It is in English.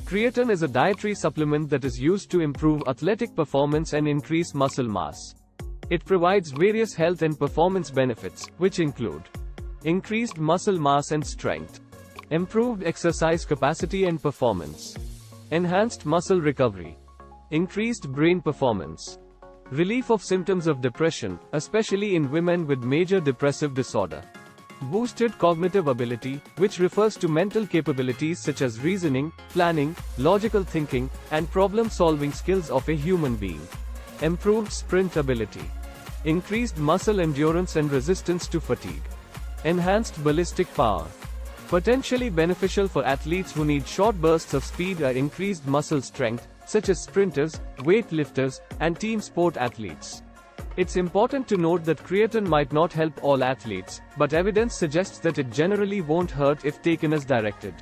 Creatine is a dietary supplement that is used to improve athletic performance and increase muscle mass. It provides various health and performance benefits, which include increased muscle mass and strength, improved exercise capacity and performance, enhanced muscle recovery, increased brain performance, relief of symptoms of depression, especially in women with major depressive disorder, boosted cognitive ability, which refers to mental capabilities such as reasoning, planning, logical thinking, and problem-solving skills of a human being, improved sprint ability, increased muscle endurance and resistance to fatigue, enhanced ballistic power. Potentially beneficial for athletes who need short bursts of speed or increased muscle strength, such as sprinters, weightlifters, and team sport athletes. It's important to note that creatine might not help all athletes, but evidence suggests that it generally won't hurt if taken as directed.